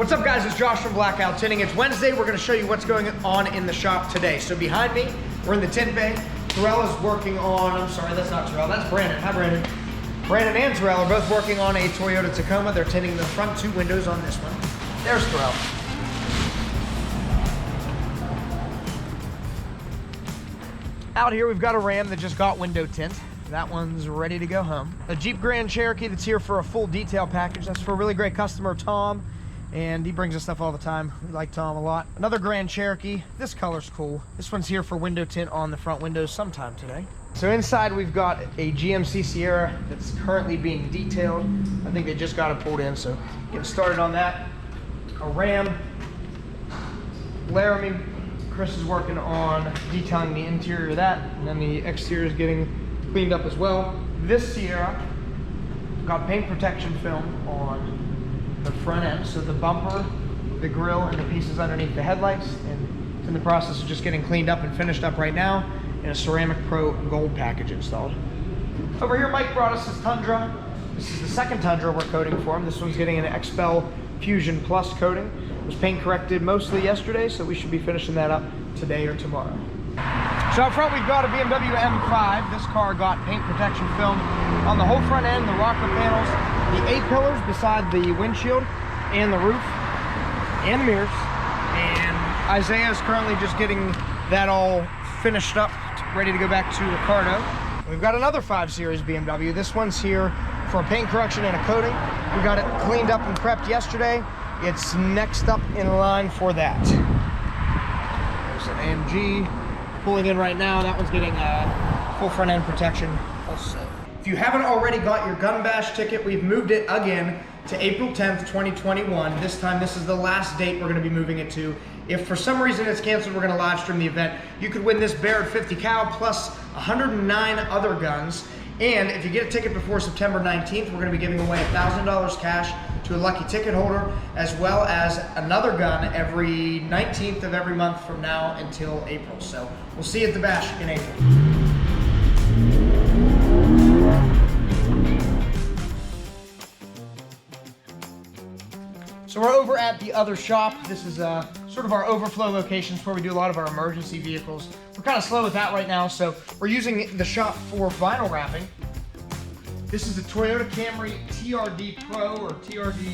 What's up guys, it's Josh from Blackout Tinting. It's Wednesday, we're gonna show you what's going on in the shop today. So behind me, we're in the tint bay. Terrell is working on, I'm sorry, that's not Terrell, that's Brandon. Hi Brandon. Brandon and Terrell are both working on a Toyota Tacoma. They're tinting the front two windows on this one. There's Terrell. Out here we've got a Ram that just got window tint. That one's ready to go home. A Jeep Grand Cherokee that's here for a full detail package. That's for a really great customer, Tom, and he brings us stuff all the time. We like Tom a lot. Another Grand Cherokee. This color's cool. This one's here for window tint on the front windows sometime today. So inside we've got a GMC Sierra that's currently being detailed. I think they just got it pulled in, so getting started on that. A Ram, Laramie. Chris is working on detailing the interior of that, and then the exterior is getting cleaned up as well. This Sierra got paint protection film on the front end, so the bumper, the grille, and the pieces underneath the headlights, and it's in the process of just getting cleaned up and finished up right now, and a Ceramic Pro Gold package installed. Over here, Mike brought us his Tundra. This is the second Tundra we're coating for him. This one's getting an XPEL Fusion Plus coating. It was paint corrected mostly yesterday, so we should be finishing that up today or tomorrow. So up front we've got a BMW M5. This car got paint protection film on the whole front end, the rocker panels, the A-pillars beside the windshield, and the roof, and the mirrors. And Isaiah is currently just getting that all finished up, ready to go back to Ricardo. We've got another 5 Series BMW. This one's here for a paint correction and a coating. We got it cleaned up and prepped yesterday. It's next up in line for that. There's an AMG. Pulling in right now, that one's getting full front end protection also. If you haven't already got your Gun Bash ticket, we've moved it again to April 10th, 2021. This time, this is the last date we're gonna be moving it to. If for some reason it's canceled, we're gonna live stream the event. You could win this Barrett 50 cal plus 109 other guns. And if you get a ticket before September 19th, we're gonna be giving away $1,000 cash to a lucky ticket holder, as well as another gun every 19th of every month from now until April. So we'll see you at the Bash in April. So we're over at the other shop. This is sort of our overflow locations where we do a lot of our emergency vehicles. We're kind of slow with that right now, so we're using the shop for vinyl wrapping. This is a Toyota Camry TRD Pro or TRD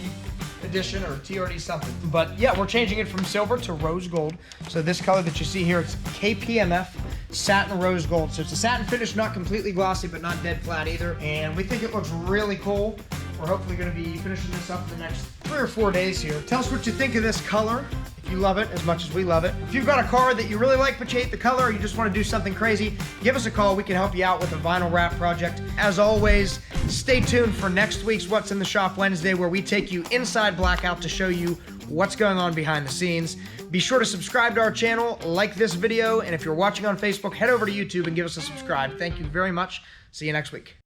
Edition or TRD something. But yeah, we're changing it from silver to rose gold. So this color that you see here, it's KPMF satin rose gold. So it's a satin finish, not completely glossy, but not dead flat either. And we think it looks really cool. We're hopefully gonna be finishing this up in the next 3 or 4 days here. Tell us what you think of this color. If you love it as much as we love it. If you've got a car that you really like but you hate the color, or you just want to do something crazy, give us a call. We can help you out with a vinyl wrap project. As always, stay tuned for next week's What's in the Shop Wednesday, where we take you inside Blackout to show you what's going on behind the scenes. Be sure to subscribe to our channel, like this video, and if you're watching on Facebook, head over to YouTube and give us a subscribe. Thank you very much. See you next week.